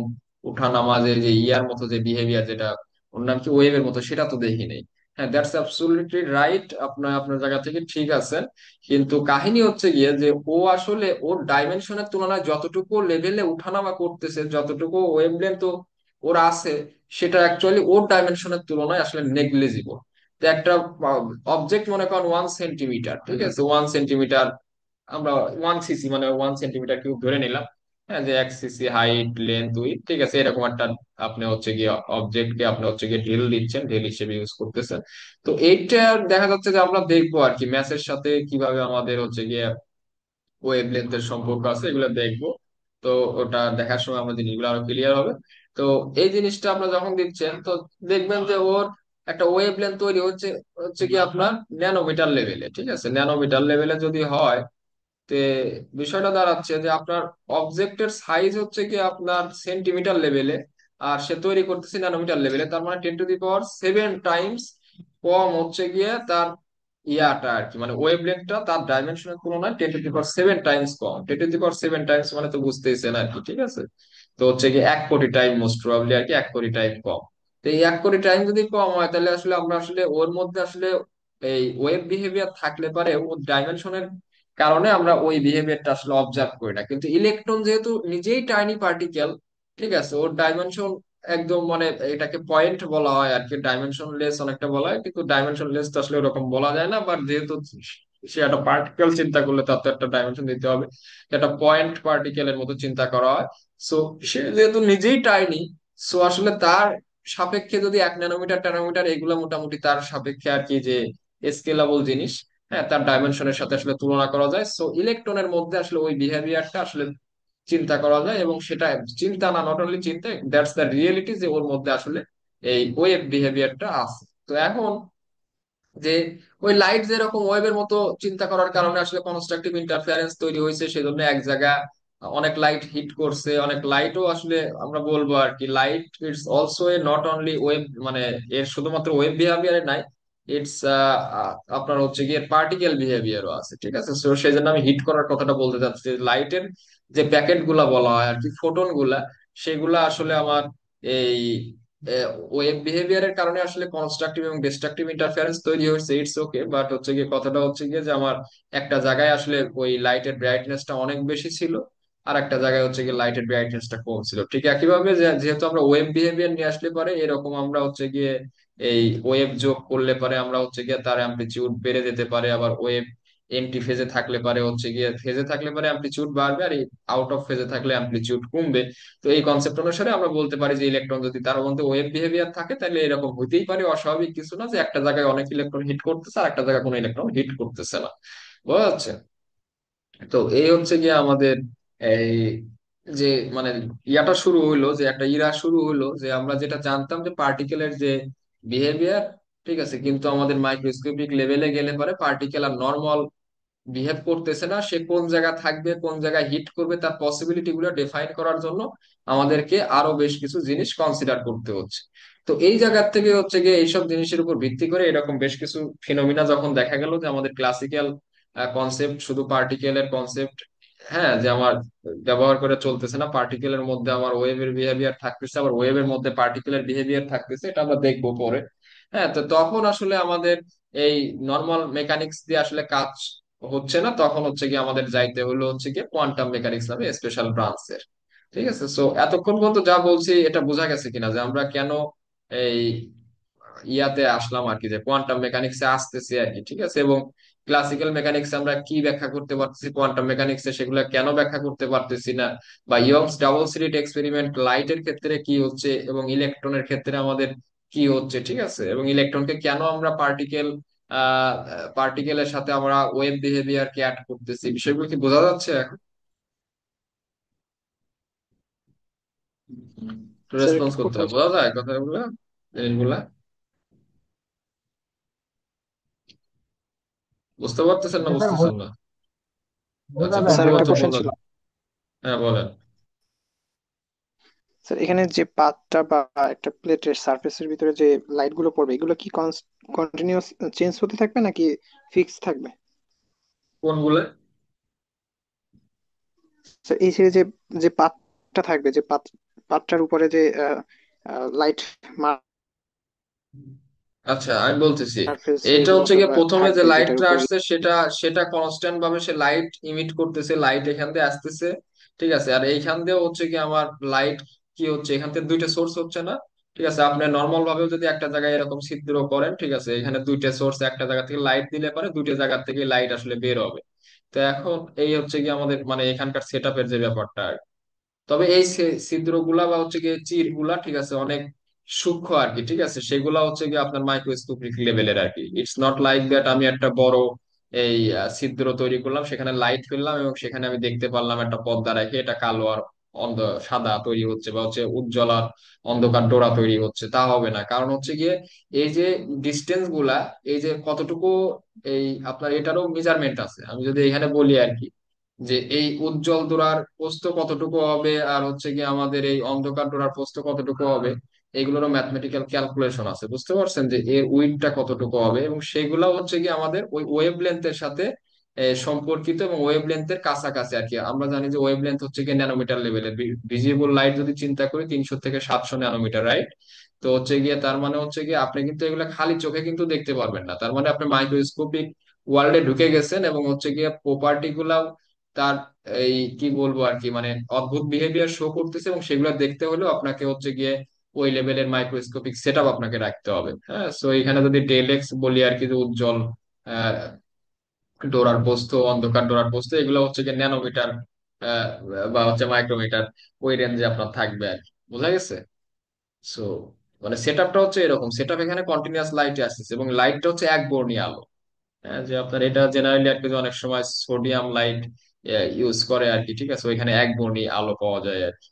উঠানামা যে ইয়ার মতো যে বিহেভিয়ার যেটা ওর নাম কি ওয়েভের মতো, সেটা তো দেখি নাই। হ্যাঁ, দ্যাটস অ্যাবসলিউটলি রাইট, আপনার আপনার জায়গা থেকে ঠিক আছেন। কিন্তু কাহিনী হচ্ছে গিয়ে যে ও আসলে ওর ডাইমেনশনের তুলনায় যতটুকু লেভেলে উঠানামা করতেছে, যতটুকু ওয়েভলেন্থ ওর আছে, সেটা অ্যাকচুয়ালি ওর ডাইমেনশনের তুলনায় আসলে নেগলিজিবল। তো একটা অবজেক্ট মনে করেন 1 সেন্টিমিটার, ঠিক আছে, 1 সেন্টিমিটার, আমরা 1 সিসি মানে 1 সেন্টিমিটার কিউব ধরে নিলাম। হ্যাঁ, যে এক্সিসি হাইট লেন্থ উইথ, ঠিক আছে, এরকম একটা আপনি হচ্ছে গিয়ে অবজেক্টকে আপনি হচ্ছে গিয়ে ঢেল দিচ্ছেন, ঢেল হিসেবে ইউজ করতেছেন। তো এইটা দেখা যাচ্ছে যে আমরা দেখবো আর কি ম্যাথের সাথে কিভাবে আমাদের হচ্ছে গিয়ে ওয়েভ লেন্থের সম্পর্ক আছে, এগুলো দেখবো। তো ওটা দেখার সময় আমরা জিনিসগুলো আরো ক্লিয়ার হবে। তো এই জিনিসটা আপনারা যখন দিচ্ছেন, তো দেখবেন যে ওর একটা ওয়েভ লেন্থ তৈরি হচ্ছে, হচ্ছে কি আপনার ন্যানোমিটার লেভেলে, ঠিক আছে, ন্যানোমিটার লেভেলে যদি হয়, তে বিষয়টা দাঁড়াচ্ছে যে আপনার অবজেক্টের সাইজ হচ্ছে কি আপনার সেন্টিমিটার লেভেলে, আর সে তৈরি করতেছে ন্যানোমিটার লেভেলে, তার মানে 10⁻⁷ কম হচ্ছে গিয়ে তার ইয়াটা আর কি, মানে ওয়েভ লেন্থটা তার ডাইমেনশনের তুলনায় 10⁻⁷ কম। 10⁻⁷ মানে তো বুঝতেইছেন আর কি, ঠিক আছে। তো হচ্ছে গিয়ে 1 কোটি টাইম মোস্ট প্রবাবলি আর কি, 1 কোটি টাইম কম। তো এই 1 কোটি টাইম যদি কম হয়, তাহলে আসলে আমরা আসলে ওর মধ্যে আসলে এই ওয়েভ বিহেভিয়ার থাকলে পারে ওর ডাইমেনশনের কারণে আমরা ওই বিহেভিয়ারটা আসলে অবজার্ভ করি না। কিন্তু ইলেকট্রন যেহেতু নিজেই টাইনি পার্টিকেল, ঠিক আছে, ওর ডাইমেনশন একদম মানে এটাকে পয়েন্ট বলা হয় আর কি, ডাইমেনশন লেস অনেকটা বলা হয়, কিন্তু ডাইমেনশন লেস তো আসলে ওরকম বলা যায় না। বাট যেহেতু সে একটা পার্টিকেল চিন্তা করলে তার তো একটা ডাইমেনশন দিতে হবে, একটা পয়েন্ট পার্টিকেলের মতো চিন্তা করা হয়। সো সে যেহেতু নিজেই টাইনি, সো আসলে তার সাপেক্ষে যদি 1 ন্যানোমিটার 10 ন্যানোমিটার এগুলো মোটামুটি তার সাপেক্ষে আর কি যে স্কেলেবল জিনিস, হ্যাঁ, তার ডাইমেনশনের সাথে আসলে তুলনা করা যায়। সো ইলেকট্রনের মধ্যে আসলে ওই বিহেভিয়ারটা আসলে চিন্তা করা যায়, এবং সেটা চিন্তা না, নট অনলি চিন্তা, দ্যাটস দ্য রিয়েলিটি যে ওর মধ্যে আসলে এই ওয়েভ বিহেভিয়ারটা আছে। তো এখন যে ওই লাইট যেরকম ওয়েভের মতো চিন্তা করার কারণে আসলে কনস্ট্রাকটিভ ইন্টারফারেন্স তৈরি হয়েছে, সেজন্য এক জায়গা অনেক লাইট হিট করছে, অনেক লাইটও আসলে আমরা বলবো আর কি light it's also a not only wave, মানে এর শুধুমাত্র ওয়েভ বিহেভিয়ারে নাই, ইটস আপনার হচ্ছে গিয়ে পার্টিকেল বিহেভিয়ারও আছে, ঠিক আছে। তো সেই জন্য আমি হিট করার কথাটা বলতে চাচ্ছি, লাইটের যে প্যাকেট গুলা বলা হয় আর কি, ফোটন গুলা, সেগুলা আসলে আমার এই ওয়েব বিহেভিয়ারের কারণে আসলে কনস্ট্রাকটিভ এবং ডিস্ট্রাকটিভ ইন্টারফারেন্স তৈরি হয়েছে, ইটস ওকে। বাট হচ্ছে গিয়ে কথাটা হচ্ছে গিয়ে যে আমার একটা জায়গায় আসলে ওই লাইটের ব্রাইটনেসটা অনেক বেশি ছিল, আর একটা জায়গায় হচ্ছে গিয়ে লাইটের ব্রাইটনেসটা কম ছিল। ঠিক একইভাবে যেহেতু আমরা ওয়েব বিহেভিয়ার নিয়ে আসলে পারে এরকম আমরা হচ্ছে গিয়ে এই ওয়েব যোগ করলে পারে আমরা হচ্ছে গিয়ে তার অ্যামপ্লিচিউড বেড়ে যেতে পারে, আবার ওয়েব এন্টি ফেজে থাকলে পারে হচ্ছে গিয়ে ফেজে থাকলে পারে অ্যামপ্লিচিউড বাড়বে, আর আউট অফ ফেজে থাকলে অ্যামপ্লিচিউড কমবে। তো এই কনসেপ্ট অনুসারে আমরা বলতে পারি যে ইলেকট্রন যদি তার মধ্যে ওয়েভ বিহেভিয়ার থাকে, তাহলে এরকম হইতেই পারে, অস্বাভাবিক কিছু না যে একটা জায়গায় অনেক ইলেকট্রন হিট করতেছে আর একটা জায়গায় কোনো ইলেকট্রন হিট করতেছে না। বোঝা যাচ্ছে? তো এই হচ্ছে গিয়ে আমাদের এই যে মানে ইয়াটা শুরু হইলো, যে একটা ইরা শুরু হইলো, যে আমরা যেটা জানতাম যে পার্টিকেলের যে বিহেভিয়ার, ঠিক আছে, কিন্তু আমাদের মাইক্রোস্কোপিক লেভেলে গেলে পরে পার্টিকেল আর নর্মাল বিহেভ করতেছে না, সে কোন জায়গা থাকবে, কোন জায়গায় হিট করবে, তার পসিবিলিটি গুলো ডিফাইন করার জন্য আমাদেরকে আরো বেশ কিছু জিনিস কনসিডার করতে হচ্ছে। তো এই জায়গা থেকে হচ্ছে গিয়ে এইসব জিনিসের উপর ভিত্তি করে এরকম বেশ কিছু ফিনোমিনা যখন দেখা গেল যে আমাদের ক্লাসিক্যাল কনসেপ্ট শুধু পার্টিকেলের কনসেপ্ট, হ্যাঁ, যে আমার ব্যবহার করে চলতেছে না, পার্টিকেলের মধ্যে আমার ওয়েভের বিহেভিয়ার থাকতেছে, আবার ওয়েভের মধ্যে পার্টিকেলের বিহেভিয়ার থাকতেছে, এটা আমরা দেখবো পরে। হ্যাঁ, তো তখন আসলে আমাদের এই নর্মাল মেকানিক্স দিয়ে আসলে কাজ হচ্ছে না, তখন হচ্ছে কি আমাদের যাইতে হলো হচ্ছে কি কোয়ান্টাম মেকানিক্স নামে স্পেশাল ব্রাঞ্চের। ঠিক আছে। সো এতক্ষণ পর্যন্ত যা বলছি এটা বোঝা গেছে কিনা যে আমরা কেন এই ইয়াতে আসলাম আর কি, যে কোয়ান্টাম মেকানিক্সে আসতেছি আর কি, ঠিক আছে, এবং ক্লাসিক্যাল মেকানিক্স আমরা কি ব্যাখ্যা করতে পারতেছি কোয়ান্টাম মেকানিক্সে সেগুলো কেন ব্যাখ্যা করতে পারতেছি না, বা ইয়ংস ডাবল স্লিট এক্সপেরিমেন্ট লাইটের ক্ষেত্রে কি হচ্ছে এবং ইলেকট্রনের ক্ষেত্রে আমাদের কি হচ্ছে, ঠিক আছে, এবং ইলেকট্রনকে কেন আমরা পার্টিকেলের সাথে আমরা ওয়েভ বিহেভিয়ার কে অ্যাড করতেছি, বিষয়গুলো কি বোঝা যাচ্ছে এখন? স্যার রেসপন্স এটা খুব করতে হবে, বোঝা বোঝা যায় কথাগুলো, জিনিসগুলা বুঝতে পারতেছেন না, স্যার বুঝতেছেন না? বোঝা আচ্ছা, খুব যায় স্যার বোঝা একটা মনোযোগ কোশ্চেন ছিল। মনোযোগ। হ্যাঁ, বলেন। স্যার এখানে যে পাতটা বা একটা প্লেটের সারফেসের ভিতরে যে লাইট গুলো পড়বে এগুলো কি কন্টিনিউয়াস চেঞ্জ হতে থাকবে নাকি ফিক্স থাকবে? কোনগুলো? স্যার এই যে যে পাতটা থাকবে, যে পাতটার উপরে যে লাইট আচ্ছা, আমি বলতেছি, সারফেসের এটা হচ্ছে মতো গিয়ে বা প্রথমে যে থাকবে যেটার লাইটটা উপরে। আসছে সেটা সেটা কনস্ট্যান্ট ভাবে সে লাইট ইমিট করতেছে, লাইট এখান দিয়ে আসতেছে, ঠিক আছে, আর এইখান দিয়েও হচ্ছে কি আমার লাইট কি হচ্ছে, এখান থেকে দুইটা সোর্স হচ্ছে না, ঠিক আছে, আপনি নর্মাল ভাবেও যদি একটা জায়গায় এরকম ছিদ্র করেন, ঠিক আছে, এখানে দুইটা সোর্স একটা জায়গা থেকে লাইট দিলে পারে দুইটা জায়গা থেকে লাইট আসলে বের হবে। তো এখন এই হচ্ছে কি আমাদের মানে এখানকার সেট আপের যে ব্যাপারটা, তবে এই ছিদ্রগুলা বা হচ্ছে গিয়ে চিরগুলা ঠিক আছে অনেক সূক্ষ্ম আর কি, ঠিক আছে, সেগুলা হচ্ছে গিয়ে আপনার মাইক্রোস্কোপিক লেভেলের আর কি। ইটস নট লাইক দ্যাট আমি একটা বড় এই ছিদ্র তৈরি করলাম, সেখানে লাইট ফেললাম এবং সেখানে আমি দেখতে পারলাম একটা পর্দা রেখে এটা কালো আর সাদা তৈরি হচ্ছে বা হচ্ছে উজ্জ্বল আর অন্ধকার ডোরা তৈরি হচ্ছে, তা হবে না। কারণ হচ্ছে গিয়ে এই যে ডিস্টেন্স গুলা, এই যে কতটুকু, এই আপনার এটারও মেজারমেন্ট আছে। আমি যদি এখানে বলি আর কি, যে এই উজ্জ্বল ডোরার প্রস্থ কতটুকু হবে আর হচ্ছে কি আমাদের এই অন্ধকার ডোরার প্রস্থ কতটুকু হবে, এগুলোরও ম্যাথমেটিক্যাল ক্যালকুলেশন আছে, বুঝতে পারছেন, যে এর উইডটা কতটুকু হবে, এবং সেগুলো হচ্ছে কি আমাদের ওই ওয়েভ লেন্থের সাথে সম্পর্কিত এবং ওয়েভ লেন্থের কাছাকাছি আর কি। আমরা জানি যে ওয়েভ লেন্থ হচ্ছে কি ন্যানোমিটার লেভেলের। ভিজিবল লাইট যদি চিন্তা করি 300 থেকে 700 ন্যানোমিটার, রাইট? তো হচ্ছে গিয়ে তার মানে হচ্ছে গিয়ে আপনি কিন্তু এগুলো খালি চোখে কিন্তু দেখতে পারবেন না, তার মানে আপনি মাইক্রোস্কোপিক ওয়ার্ল্ডে ঢুকে গেছেন এবং হচ্ছে গিয়ে প্রপার্টি গুলা তার এই কি বলবো আর কি, মানে অদ্ভুত বিহেভিয়ার শো করতেছে, এবং সেগুলো দেখতে হলেও আপনাকে হচ্ছে গিয়ে ওই লেভেলের মাইক্রোস্কোপিক সেট আপ আপনাকে রাখতে হবে। হ্যাঁ, সো এখানে যদি ডেলেক্স বলি আর কি, যে উজ্জ্বল আহ, ডোরার প্রস্থ, অন্ধকার ডোরার প্রস্থ, এগুলো হচ্ছে গিয়ে ন্যানোমিটার আহ, বা হচ্ছে মাইক্রোমিটার, ওই রেঞ্জে আপনার থাকবে আর কি। বোঝা গেছে? সো মানে সেট আপটা হচ্ছে এরকম। সেট আপ এখানে কন্টিনিউয়াস লাইটে আসতেছে এবং লাইটটা হচ্ছে এক বর্ণী আলো। হ্যাঁ, যে আপনার এটা জেনারেলি আর কি, যে অনেক সময় সোডিয়াম লাইট ইউজ করে আর কি, ঠিক আছে, ওইখানে এক বর্ণী আলো পাওয়া যায় আর কি,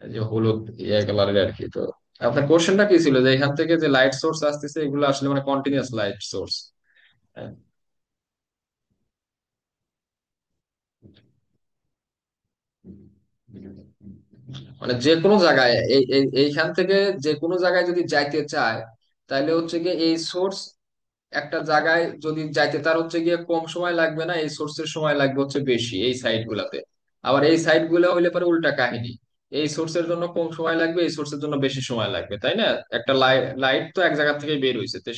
যে হলুদ কালারের আর কি। তো আপনার কোশ্চেনটা কি ছিল, যে এখান থেকে যে লাইট সোর্স আসতেছে এগুলো আসলে মানে কন্টিনিউয়াস লাইট সোর্স? মানে যে কোনো জায়গায় এইখান থেকে যে কোনো জায়গায় যদি যাইতে চায়, তাহলে হচ্ছে গিয়ে এই সোর্স একটা জায়গায় যদি যাইতে তার হচ্ছে গিয়ে কম সময় লাগবে না, এই সোর্সের সময় লাগবে হচ্ছে বেশি এই সাইড গুলাতে। আবার এই সাইড গুলো হইলে পরে উল্টা কাহিনী, এই সোর্সের জন্য কম সময় লাগবে, এই সোর্সের জন্য বেশি সময় লাগবে, তাই না? একটা লাইট তো এক জায়গা থেকে বের হয়েছে, তো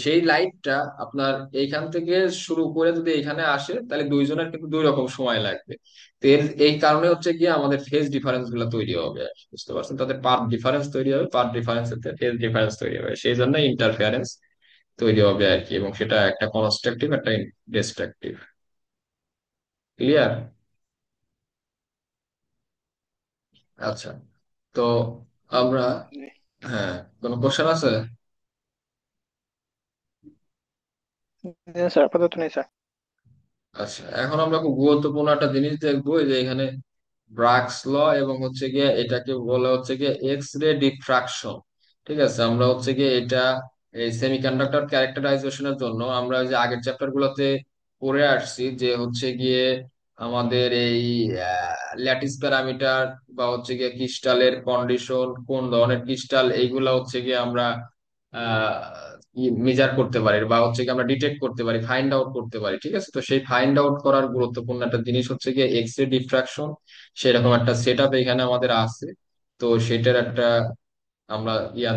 সেই লাইটটা আপনার এইখান থেকে শুরু করে যদি এখানে আসে, তাহলে দুইজনের কিন্তু দুই রকম সময় লাগবে। তো এই কারণে হচ্ছে গিয়ে আমাদের ফেজ ডিফারেন্স গুলো তৈরি হবে আর কি, বুঝতে পারছেন? তাদের পাথ ডিফারেন্স তৈরি হবে, পাথ ডিফারেন্সের ফেজ ডিফারেন্স তৈরি হবে, সেই জন্য ইন্টারফারেন্স তৈরি হবে আর কি, এবং সেটা একটা কনস্ট্রাকটিভ একটা ডিস্ট্রাকটিভ। ক্লিয়ার? আচ্ছা, তো আমরা, হ্যাঁ, কোনো কোশ্চেন আছে? স্যার আপাতত নেই স্যার। আচ্ছা, এখন আমরা খুব গুরুত্বপূর্ণ একটা জিনিস দেখবো, এই যে এখানে ব্রাগস ল এবং হচ্ছে গিয়ে এটাকে বলা হচ্ছে গিয়ে এক্স রে ডিফ্রাকশন। ঠিক আছে, আমরা হচ্ছে গিয়ে এটা এই সেমিকন্ডাক্টর ক্যারেক্টারাইজেশনের জন্য আমরা ওই যে আগের চ্যাপ্টার গুলোতে পড়ে আসছি, যে হচ্ছে গিয়ে আমাদের এই ল্যাটিস প্যারামিটার বা হচ্ছে গিয়ে ক্রিস্টালের কন্ডিশন, কোন ধরনের ক্রিস্টাল, এইগুলা হচ্ছে গিয়ে আমরা মেজার করতে পারি বা হচ্ছে কি আমরা ডিটেক্ট করতে পারি, ফাইন্ড আউট করতে পারি। ঠিক আছে, তো সেই ফাইন্ড আউট করার গুরুত্বপূর্ণ একটা জিনিস হচ্ছে গিয়ে এক্স রে ডিফ্রাকশন। সেরকম একটা সেট আপ এখানে আমাদের আছে। তো সেটার একটা আমরা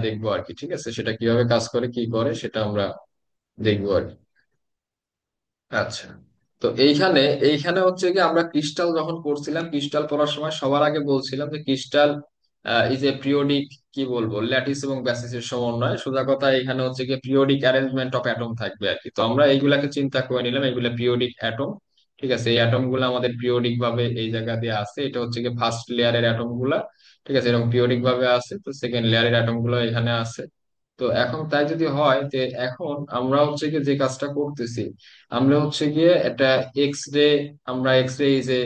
দেখবো আর কি, ঠিক আছে, সেটা কিভাবে কাজ করে কি করে সেটা আমরা দেখবো আর কি। আচ্ছা, তো এইখানে এইখানে হচ্ছে কি আমরা ক্রিস্টাল যখন পড়ছিলাম, ক্রিস্টাল পড়ার সময় সবার আগে বলছিলাম যে ক্রিস্টাল ইজ এ পিরিয়ডিক, কি বলবো, ল্যাটিস এবং বেসিসের সমন্বয়। সোজা কথা এখানে হচ্ছে কি পিরিয়ডিক অ্যারেঞ্জমেন্ট অফ অ্যাটম থাকবে আর কি। তো আমরা এইগুলাকে চিন্তা করে নিলাম, এগুলা পিরিয়ডিক অ্যাটম। ঠিক আছে, এই অ্যাটম গুলো আমাদের পিরিয়ডিক ভাবে এই জায়গা দিয়ে আছে, এটা হচ্ছে কি ফার্স্ট লেয়ারের অ্যাটম গুলা। ঠিক আছে, এরকম পিরিয়ডিক ভাবে আছে, তো সেকেন্ড লেয়ারের অ্যাটম গুলো এখানে আছে। তো এখন তাই যদি হয়, যে এখন আমরা হচ্ছে কি যে কাজটা করতেছি, আমরা হচ্ছে গিয়ে একটা এক্স রে, আমরা X ray is a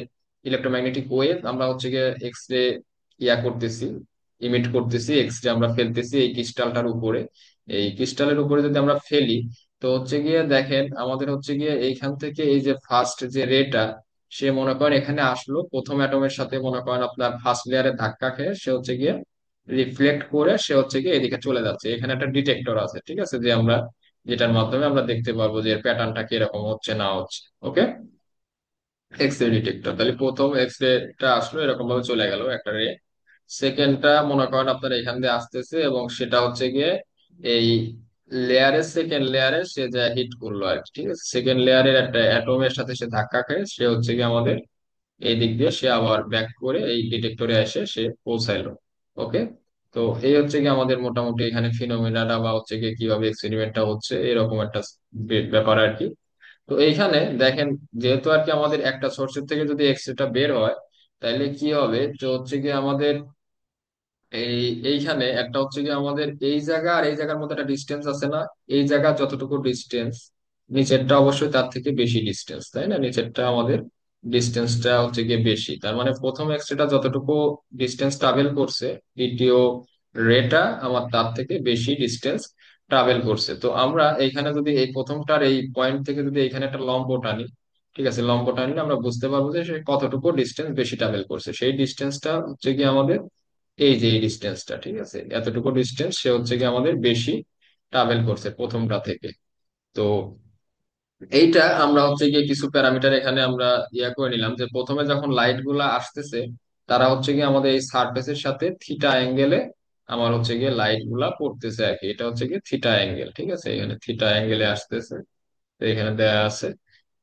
electromagnetic wave, আমরা হচ্ছে গিয়ে এক্স রে করতেছি, ইমিট করতেছি, এক্স রে আমরা ফেলতেছি এই ক্রিস্টালটার উপরে। এই ক্রিস্টালের উপরে যদি আমরা ফেলি, তো হচ্ছে গিয়ে দেখেন আমাদের হচ্ছে গিয়ে এইখান থেকে এই যে ফার্স্ট যে রেটা, সে মনে করেন এখানে আসলো প্রথম অ্যাটমের সাথে, মনে করেন আপনার ফার্স্ট লেয়ারে ধাক্কা খেয়ে সে হচ্ছে গিয়ে রিফ্লেক্ট করে সে হচ্ছে গিয়ে এদিকে চলে যাচ্ছে। এখানে একটা ডিটেক্টর আছে, ঠিক আছে, যে আমরা যেটার মাধ্যমে আমরা দেখতে পারবো যে এর প্যাটার্নটা কিরকম হচ্ছে না হচ্ছে। ওকে, এক্স রে ডিটেক্টর, তাহলে প্রথম এক্স রেটা আসলো এরকম ভাবে চলে গেল একটা রে। সেকেন্ডটা মনে করেন আপনার এখান দিয়ে আসতেছে এবং সেটা হচ্ছে গিয়ে এই লেয়ারের সেকেন্ড লেয়ারে সে যা হিট করলো আর কি। ঠিক আছে, সেকেন্ড লেয়ারের একটা অ্যাটমের সাথে সে ধাক্কা খায়, সে হচ্ছে গিয়ে আমাদের এই দিক দিয়ে সে আবার ব্যাক করে এই ডিটেক্টরে এসে সে পৌঁছাইলো। ওকে, তো এই হচ্ছে কি আমাদের মোটামুটি এখানে ফিনোমেনাটা বা হচ্ছে কি কিভাবে এক্সপেরিমেন্টটা হচ্ছে এরকম একটা ব্যাপার আর কি। তো এইখানে দেখেন, যেহেতু আর কি আমাদের একটা সোর্সের থেকে যদি এক্স রেটা বের হয়, তাইলে কি হবে যে হচ্ছে কি আমাদের এই এইখানে একটা হচ্ছে কি আমাদের এই জায়গা আর এই জায়গার মধ্যে একটা ডিস্টেন্স আছে না? এই জায়গা যতটুকু ডিস্টেন্স, নিচেরটা অবশ্যই তার থেকে বেশি ডিস্টেন্স, তাই না? নিচেরটা আমাদের ডিস্টেন্সটা হচ্ছে গিয়ে বেশি, তার মানে প্রথম এক্সরেটা যতটুকু ডিস্টেন্স ট্রাভেল করছে, দ্বিতীয় রেটা আমার তার থেকে বেশি ডিস্টেন্স ট্রাভেল করছে। তো আমরা এইখানে যদি এই প্রথমটার এই পয়েন্ট থেকে যদি এখানে একটা লম্ব টানি, ঠিক আছে, লম্ব টানলে আমরা বুঝতে পারবো যে সে কতটুকু ডিস্টেন্স বেশি ট্রাভেল করছে। সেই ডিস্টেন্সটা হচ্ছে কি আমাদের এই যে এই ডিস্টেন্সটা, ঠিক আছে, এতটুকু ডিস্টেন্স সে হচ্ছে কি আমাদের বেশি ট্রাভেল করছে প্রথমটা থেকে। তো এইটা আমরা হচ্ছে গিয়ে কিছু প্যারামিটার এখানে আমরা করে নিলাম যে প্রথমে যখন লাইট গুলা আসতেছে, তারা হচ্ছে গিয়ে আমাদের এই সারফেসের সাথে থিটা অ্যাঙ্গেলে আমার হচ্ছে গিয়ে লাইট গুলা পড়তেছে আর কি। এটা হচ্ছে গিয়ে থিটা অ্যাঙ্গেল, ঠিক আছে, এখানে থিটা অ্যাঙ্গেলে আসতেছে, তো এখানে দেয়া আছে।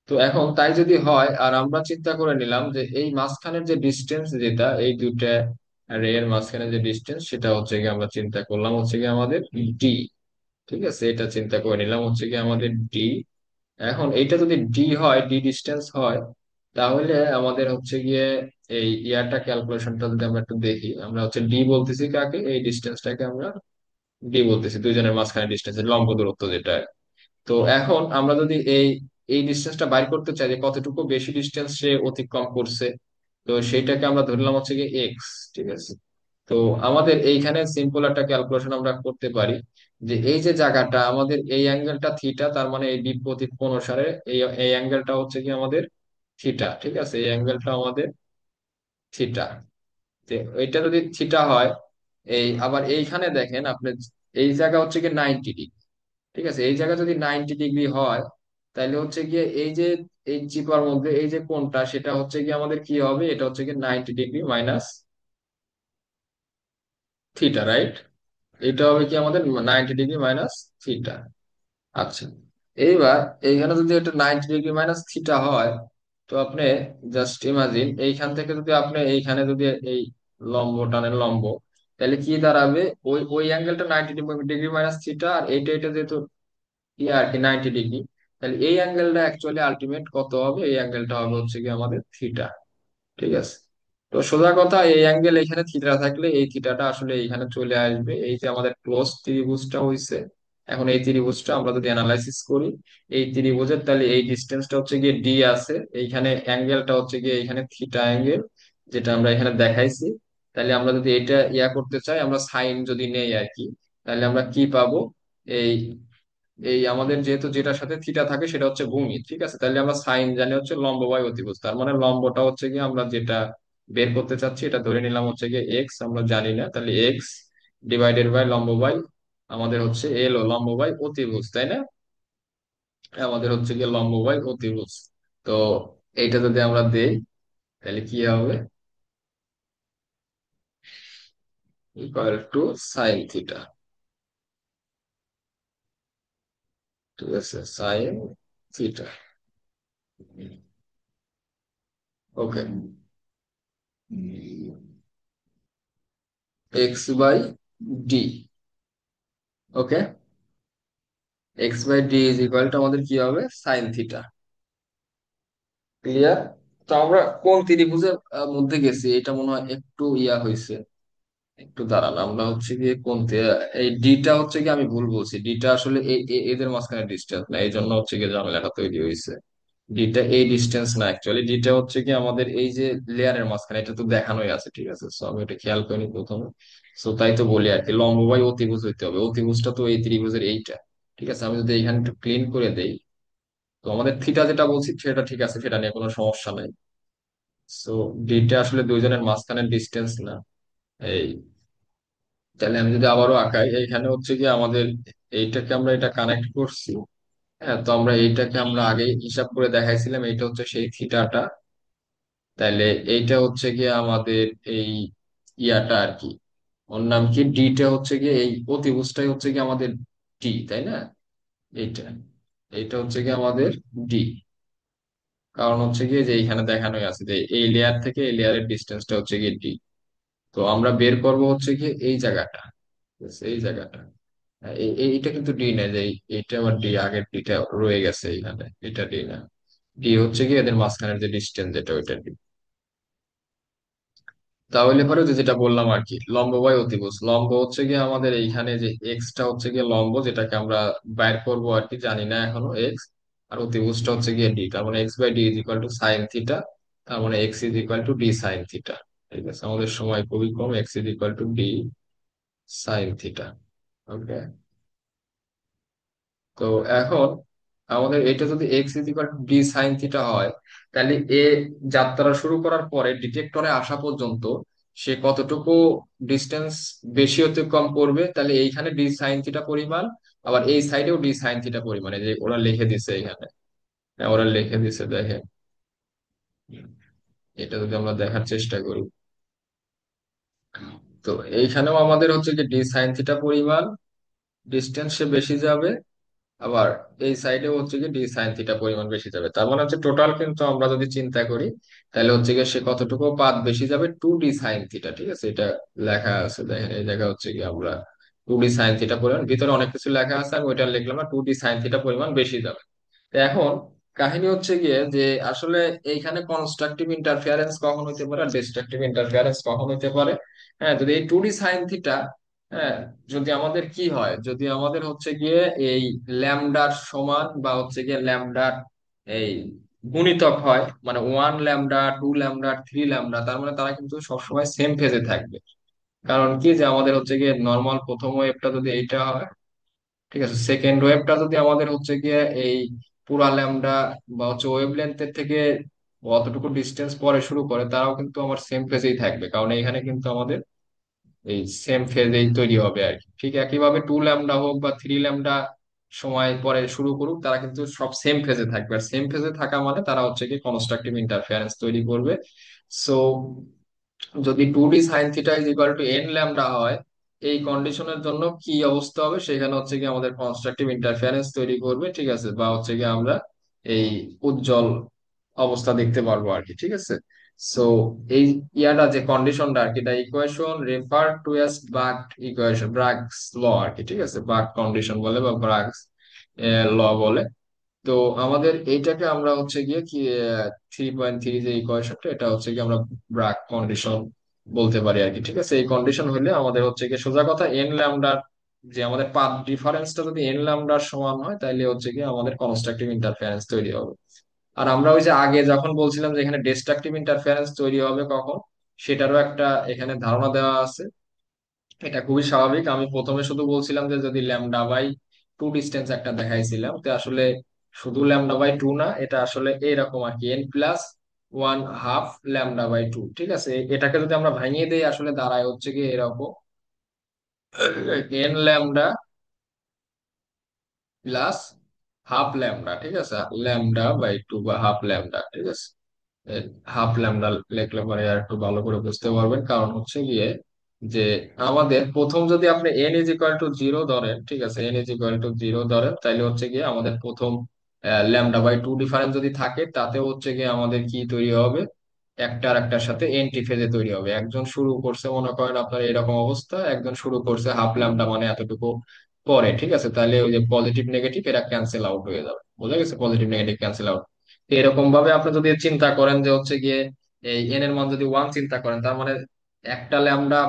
তো এখন তাই যদি হয়, আর আমরা চিন্তা করে নিলাম যে এই মাঝখানের যে ডিস্টেন্স, যেটা এই দুইটা রে এর মাঝখানে যে ডিস্টেন্স, সেটা হচ্ছে গিয়ে আমরা চিন্তা করলাম হচ্ছে গিয়ে আমাদের ডি, ঠিক আছে, এটা চিন্তা করে নিলাম হচ্ছে গিয়ে আমাদের ডি। এখন এইটা যদি ডি হয়, ডি ডিস্টেন্স হয়, তাহলে আমাদের হচ্ছে গিয়ে এই ইয়ারটা ক্যালকুলেশনটা যদি আমরা একটু দেখি, আমরা হচ্ছে ডি বলতেছি কাকে, এই ডিস্টেন্সটাকে আমরা ডি বলতেছি, দুইজনের মাঝখানে ডিস্টেন্স, লম্ব দূরত্ব যেটা। তো এখন আমরা যদি এই এই ডিস্টেন্সটা বাইর করতে চাই যে কতটুকু বেশি ডিস্টেন্স সে অতিক্রম করছে, তো সেইটাকে আমরা ধরলাম হচ্ছে কি এক্স, ঠিক আছে। তো আমাদের এইখানে সিম্পল একটা ক্যালকুলেশন আমরা করতে পারি যে এই যে জায়গাটা আমাদের এই অ্যাঙ্গেলটা থিটা, তার মানে এই বিপরীত কোণ অনুসারে এই এই অ্যাঙ্গেলটা হচ্ছে কি আমাদের থিটা, ঠিক আছে, এই অ্যাঙ্গেলটা আমাদের থিটা। তো এটা যদি থিটা হয়, এই আবার এইখানে দেখেন আপনি, এই জায়গা হচ্ছে কি 90 ডিগ্রি, ঠিক আছে, এই জায়গা যদি 90 ডিগ্রি হয়, তাহলে হচ্ছে গিয়ে এই যে এই চিপার মধ্যে এই যে কোণটা, সেটা হচ্ছে গিয়ে আমাদের কি হবে, এটা হচ্ছে গিয়ে 90 ডিগ্রি মাইনাস থিটা, রাইট? এটা হবে কি আমাদের 90 ডিগ্রি মাইনাস থিটা। আচ্ছা, এইবার এইখানে যদি এটা 90 ডিগ্রি মাইনাস থিটা হয়, তো আপনি জাস্ট ইমাজিন এইখান থেকে যদি আপনি এইখানে যদি এই লম্ব টানেন, লম্ব, তাহলে কি দাঁড়াবে, ওই ওই অ্যাঙ্গেলটা 90 ডিগ্রি মাইনাস থিটা, আর এইটা এটা যেহেতু ইয়ে আর কি 90 ডিগ্রি, তাহলে এই অ্যাঙ্গেলটা অ্যাকচুয়ালি আলটিমেট কত হবে, এই অ্যাঙ্গেলটা হবে হচ্ছে কি আমাদের থিটা, ঠিক আছে। তো সোজা কথা, এই অ্যাঙ্গেল এখানে থিটা থাকলে এই থিটাটা আসলে এইখানে চলে আসবে, এই যে আমাদের ক্লোজ ত্রিভুজটা হইছে। এখন এই ত্রিভুজটা আমরা যদি অ্যানালাইসিস করি, এই ত্রিভুজের তাহলে এই ডিস্টেন্সটা হচ্ছে গিয়ে ডি আছে, এইখানে অ্যাঙ্গেলটা হচ্ছে গিয়ে এইখানে থিটা অ্যাঙ্গেল, যেটা আমরা এখানে দেখাইছি। তাহলে আমরা যদি এটা করতে চাই, আমরা সাইন যদি নেই আর কি, তাহলে আমরা কি পাবো, এই এই আমাদের যেহেতু যেটার সাথে থিটা থাকে সেটা হচ্ছে ভূমি, ঠিক আছে, তাহলে আমরা সাইন জানি হচ্ছে লম্ব বাই অতিভুজ, তার মানে লম্বটা হচ্ছে কি আমরা যেটা বের করতে চাচ্ছি এটা ধরে নিলাম হচ্ছে গিয়ে এক্স, আমরা জানি না, তাহলে এক্স ডিভাইডেড বাই লম্ব বাই আমাদের হচ্ছে এল ও লম্ব বাই অতিভুজ, তাই না? আমাদের হচ্ছে গিয়ে লম্ব বাই অতিভুজ। তো এইটা যদি আমরা দেই, তাহলে কি হবে, ইকুয়াল টু সাইন থিটা, ঠিক আছে, sine theta. Okay, X by D. Okay, X by D is equal to আমাদের কি হবে, সাইন থিটা। ক্লিয়ার? তো আমরা কোন ত্রিভুজের মধ্যে গেছি, এটা মনে হয় একটু হয়েছে, একটু দাঁড়ান, আমরা হচ্ছে গিয়ে এই ডিটা হচ্ছে কি আমি ভুল বলছি, ডিটা আসলে এদের মাঝখানে ডিস্টেন্স না, এই জন্য হচ্ছে গিয়ে ঝামেলাটা তৈরি হয়েছে। ডিটা এই ডিস্টেন্স না, অ্যাকচুয়ালি ডিটা হচ্ছে কি আমাদের এই যে লেয়ারের মাঝখানে, এটা তো দেখানোই আছে, ঠিক আছে, সো আমি এটা খেয়াল করিনি প্রথমে। সো তাই তো বলি আর কি, লম্ব বাই অতিভুজ হইতে হবে, অতিভুজটা তো এই ত্রিভুজের এইটা, ঠিক আছে। আমি যদি এইখানে একটু ক্লিন করে দেই, তো আমাদের থিটা যেটা বলছি সেটা ঠিক আছে, সেটা নিয়ে কোনো সমস্যা নাই। সো ডিটা আসলে দুইজনের মাঝখানের ডিস্টেন্স না। এই, তাহলে আমি যদি আবারও আঁকাই, এইখানে হচ্ছে কি আমাদের এইটাকে আমরা এটা কানেক্ট করছি। হ্যাঁ, তো আমরা এইটাকে আমরা আগে হিসাব করে দেখাইছিলাম, এইটা হচ্ছে সেই থিটাটা। তাহলে এইটা হচ্ছে গিয়ে আমাদের এই ইয়াটা আর কি, ওর নাম কি, ডিটা হচ্ছে গিয়ে এই অতিভুজটাই হচ্ছে গিয়ে আমাদের ডি, তাই না? এইটা, এইটা হচ্ছে গিয়ে আমাদের ডি, কারণ হচ্ছে গিয়ে যে এইখানে দেখানোই আছে যে এই লেয়ার থেকে এই লেয়ারের ডিস্টেন্সটা হচ্ছে গিয়ে ডি। তো আমরা বের করব হচ্ছে গিয়ে এই জায়গাটা, ঠিক আছে, এই জায়গাটা। হ্যাঁ, এইটা কিন্তু ডি না, যে এইটা আবার ডি, আগের ডিটা রয়ে গেছে এইখানে, এটা ডি না। ডি হচ্ছে কি এদের মাঝখানের যে ডিস্টেন্স, যেটা ওইটা ডি। তাহলে পরে যে যেটা বললাম আর কি, লম্ব বাই অতিভুজ। লম্ব হচ্ছে গিয়ে আমাদের এইখানে যে এক্সটা হচ্ছে গিয়ে লম্ব, যেটাকে আমরা বাইর করবো আর কি, জানি না এখনো এক্স। আর অতিভুজটা হচ্ছে গিয়ে ডি, তার মানে X by D is equal to sine theta. তার মানে X is equal to D sine theta. ঠিক আছে, আমাদের সময় খুবই কম, X is equal to D sine theta. Okay. তো এখন আমাদের এটা যদি X is equal to D sine theta হয়, তাহলে এ যাত্রা শুরু করার পরে ডিটেক্টরে আসা পর্যন্ত সে কতটুকু ডিস্টেন্স বেশি অতিক্রম করবে, তাহলে এইখানে ডি সাইন থিটা পরিমাণ, আবার এই সাইডেও ডি সাইন থিটা পরিমাণ। এই যে ওরা লিখে দিছে এখানে, হ্যাঁ, ওরা লিখে দিছে দেখেন। এটা যদি আমরা দেখার চেষ্টা করি, তো এইখানেও আমাদের হচ্ছে যে ডি সাইন থিটা পরিমাণ ডিস্টেন্স সে বেশি যাবে, আবার এই সাইডে হচ্ছে কি ডি সাইন থিটা পরিমাণ বেশি যাবে। তার মানে হচ্ছে টোটাল কিন্তু আমরা যদি চিন্তা করি, তাহলে হচ্ছে গিয়ে সে কতটুকু পাথ বেশি যাবে, টু ডি সাইন থিটা। ঠিক আছে, এটা লেখা আছে দেখেন এই জায়গায় হচ্ছে কি আমরা টু ডি সাইন থিটা পরিমাণ, ভিতরে অনেক কিছু লেখা আছে, আমি ওইটা লিখলাম না, টু ডি সাইন থিটা পরিমাণ বেশি যাবে। তো এখন কাহিনী হচ্ছে গিয়ে যে আসলে এইখানে কনস্ট্রাকটিভ ইন্টারফেয়ারেন্স কখন হইতে পারে আর ডিস্ট্রাকটিভ ইন্টারফেয়ারেন্স কখন হইতে পারে। হ্যাঁ, যদি এই টু ডি সাইন থিটা, হ্যাঁ, যদি আমাদের কি হয়, যদি আমাদের হচ্ছে গিয়ে এই ল্যামডার সমান বা হচ্ছে গিয়ে ল্যামডার এই গুণিতক হয়, মানে one lambda, two lambda, three lambda, তার মানে তারা কিন্তু সবসময় সেম ফেজে থাকবে। কারণ কি, যে আমাদের হচ্ছে গিয়ে নর্মাল প্রথম ওয়েভটা যদি এইটা হয়, ঠিক আছে, সেকেন্ড ওয়েভটা যদি আমাদের হচ্ছে গিয়ে এই পুরা ল্যামডা বা হচ্ছে ওয়েভ লেন্থের থেকে অতটুকু ডিস্টেন্স পরে শুরু করে, তারাও কিন্তু আমার সেম ফেজেই থাকবে, কারণ এখানে কিন্তু আমাদের এই সেম ফেজেই তৈরি হবে আর কি। ঠিক একইভাবে টু ল্যামডা হোক বা থ্রি ল্যামডা সময় পরে শুরু করুক, তারা কিন্তু সব সেম ফেজে থাকবে। আর সেম ফেজে থাকা মানে তারা হচ্ছে কি কনস্ট্রাকটিভ ইন্টারফারেন্স তৈরি করবে। সো যদি two D sine theta is equal to N lambda হয়, এই কন্ডিশনের জন্য কি অবস্থা হবে, সেখানে হচ্ছে কি আমাদের কনস্ট্রাকটিভ ইন্টারফারেন্স তৈরি করবে। ঠিক আছে, বা হচ্ছে কি আমরা এই উজ্জ্বল অবস্থা দেখতে পারবো আর কি। ঠিক আছে, সো এই ইয়াটা যে কন্ডিশনটা আর কি, দা ইকুয়েশন রেফার টু এস বাক ইকুয়েশন, ব্রাগস ল আর কি। ঠিক আছে, বাক কন্ডিশন বলে বা ব্রাগস ল বলে। তো আমাদের এইটাকে আমরা হচ্ছে গিয়ে কি 3.3 যে ইকুয়েশনটা, এটা হচ্ছে কি আমরা ব্রাগ কন্ডিশন বলতে পারি আর কি। ঠিক আছে, এই কন্ডিশন হলে আমাদের হচ্ছে কি সোজা কথা এন ল্যামডার যে আমাদের পাথ ডিফারেন্সটা যদি এন ল্যামডার সমান হয়, তাহলে হচ্ছে কি আমাদের কনস্ট্রাকটিভ ইন্টারফারেন্স তৈরি হবে। আর আমরা ওই যে আগে যখন বলছিলাম যে এখানে ডিস্ট্রাকটিভ ইন্টারফারেন্স তৈরি হবে কখন, সেটারও একটা এখানে ধারণা দেওয়া আছে। এটা খুবই স্বাভাবিক, আমি প্রথমে শুধু বলছিলাম যে যদি ল্যামডা বাই টু ডিস্টেন্স একটা দেখাইছিলাম, তো আসলে শুধু ল্যামডা বাই টু না, এটা আসলে এরকম আর কি, N plus one half lambda by two. ঠিক আছে, এটাকে যদি আমরা ভাঙিয়ে দিই আসলে দাঁড়ায় হচ্ছে কি এরকম, N lambda plus half lambda. ঠিক আছে, ল্যামডা বাই টু বা হাফ ল্যামডা। ঠিক আছে, হাফ ল্যামডা লিখলে পরে আর একটু ভালো করে বুঝতে পারবেন। কারণ হচ্ছে গিয়ে যে আমাদের প্রথম যদি আপনি N is equal two zero ধরেন, ঠিক আছে, N is equal two zero ধরেন, তাহলে হচ্ছে গিয়ে আমাদের প্রথম ল্যামডা বাই টু ডিফারেন্স যদি থাকে, তাতে হচ্ছে গিয়ে আমাদের কি তৈরি হবে, একটা আর একটার সাথে এন্টি ফেজে তৈরি হবে। একজন শুরু করছে মনে করেন আপনার এরকম অবস্থা, একজন শুরু করছে হাফ ল্যামডা মানে এতটুকু পরে। ঠিক আছে, তাহলে ওই যে পজিটিভ নেগেটিভ এরা ক্যান্সেল আউট হয়ে যাবে, বোঝা গেছে, পজিটিভ নেগেটিভ ক্যান্সেল আউট। এরকম ভাবে আপনি যদি চিন্তা করেন যে হচ্ছে গিয়ে এই এন এর মান যদি ওয়ান চিন্তা করেন, তার মানে একটা ল্যামডা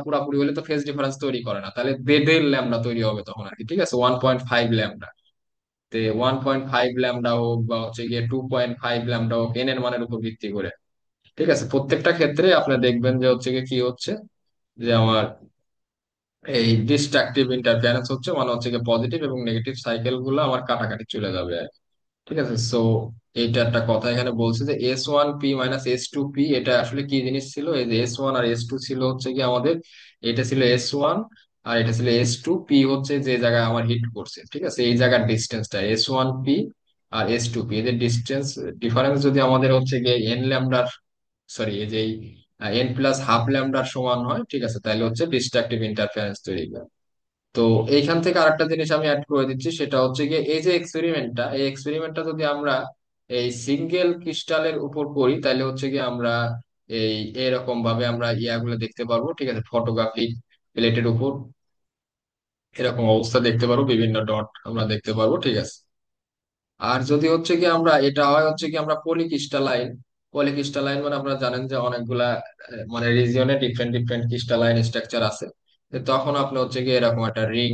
পুরাপুরি হলে তো ফেজ ডিফারেন্স তৈরি করে না, তাহলে দেড় ল্যামডা তৈরি হবে তখন আর কি। ঠিক আছে, 1.5 ল্যামডা। তে 1.5 ল্যামডা হোক বা হচ্ছে গিয়ে 2.5 ল্যামডা হোক, এন এর মানের উপর ভিত্তি করে। ঠিক আছে, প্রত্যেকটা ক্ষেত্রে আপনি দেখবেন যে হচ্ছে গিয়ে কি হচ্ছে, যে আমার এই ডিস্ট্রাকটিভ ইন্টারফারেন্স হচ্ছে, মানে হচ্ছে গিয়ে পজিটিভ এবং নেগেটিভ সাইকেল গুলো আমার কাটাকাটি চলে যাবে আর কি। ঠিক আছে, সো এইটা একটা কথা এখানে বলছে যে S1P মাইনাস S2P, এটা আসলে কি জিনিস ছিল, এই যে S1 আর S2 ছিল হচ্ছে কি আমাদের, এটা ছিল S1 আর এটা ছিল S2, P হচ্ছে যে জায়গায় আমার হিট করছে। ঠিক আছে, এই জায়গার ডিস্টেন্সটা S1P আর S2P, এদের ডিস্টেন্স ডিফারেন্স যদি আমাদের হচ্ছে গিয়ে এন ল্যামডার, সরি এই যে এন প্লাস হাফ ল্যামডার সমান হয়, ঠিক আছে, তাহলে হচ্ছে ডিস্ট্রাকটিভ ইন্টারফারেন্স তৈরি করে। তো এইখান থেকে আরেকটা জিনিস আমি অ্যাড করে দিচ্ছি, সেটা হচ্ছে গিয়ে এই যে এক্সপেরিমেন্টটা, এই এক্সপেরিমেন্টটা যদি আমরা এই সিঙ্গেল ক্রিস্টালের উপর করি, তাহলে হচ্ছে গিয়ে আমরা এই এরকম ভাবে আমরা ইয়াগুলো দেখতে পারবো। ঠিক আছে, ফটোগ্রাফিক প্লেটের উপর এরকম অবস্থা দেখতে পারবো, বিভিন্ন ডট আমরা দেখতে পারবো। ঠিক আছে, আর যদি হচ্ছে কি আমরা এটা হয় হচ্ছে কি আমরা পলিক্রিস্টালাইন পলিক্রিস্টালাইন মানে আপনারা জানেন যে অনেকগুলা মানে রিজিয়নে ডিফারেন্ট ডিফারেন্ট ক্রিস্টালাইন স্ট্রাকচার আছে। তো তখন আপনি হচ্ছে গিয়ে এরকম একটা রিং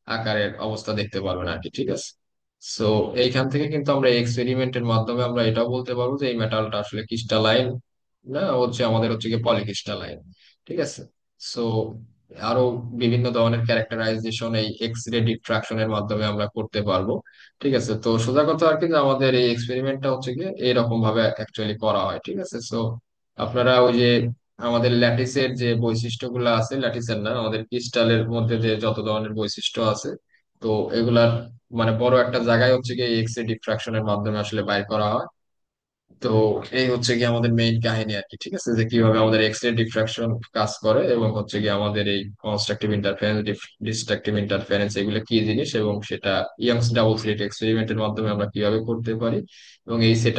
আকারের অবস্থা দেখতে পারবেন আর কি, ঠিক আছে। সো এইখান থেকে কিন্তু আমরা এক্সপেরিমেন্টের মাধ্যমে আমরা এটাও বলতে পারবো যে এই মেটালটা আসলে ক্রিস্টালাইন না, হচ্ছে আমাদের হচ্ছে গিয়ে পলিক্রিস্টালাইন, ঠিক আছে। সো আরো বিভিন্ন ধরনের ক্যারেক্টারাইজেশন এই এক্স রে ডিফ্রাকশনের মাধ্যমে আমরা করতে পারবো, ঠিক আছে। তো সোজা কথা আর কি যে আমাদের এই এক্সপেরিমেন্টটা হচ্ছে গিয়ে এরকম ভাবে অ্যাকচুয়ালি করা হয়, ঠিক আছে। সো আপনারা ওই যে আমাদের ল্যাটিসের যে বৈশিষ্ট্যগুলো আছে, ল্যাটিসের না, আমাদের ক্রিস্টালের মধ্যে যে যত ধরনের বৈশিষ্ট্য আছে, তো এগুলার মানে বড় একটা জায়গায় হচ্ছে গিয়ে এক্স রে ডিফ্রাকশনের মাধ্যমে আসলে বাইর করা হয়। তো এই হচ্ছে কি আমাদের মেইন কাহিনী আর কি, ঠিক আছে, যে কিভাবে আমাদের এক্স রে ডিফ্রাকশন কাজ করে এবং হচ্ছে কি আমাদের এই কনস্ট্রাকটিভ ইন্টারফারেন্স, ডিস্ট্রাকটিভ ইন্টারফারেন্স এগুলো কি জিনিস এবং সেটা ইয়ংস ডাবল স্লিট এক্সপেরিমেন্টের মাধ্যমে আমরা কিভাবে করতে পারি এবং এই সেট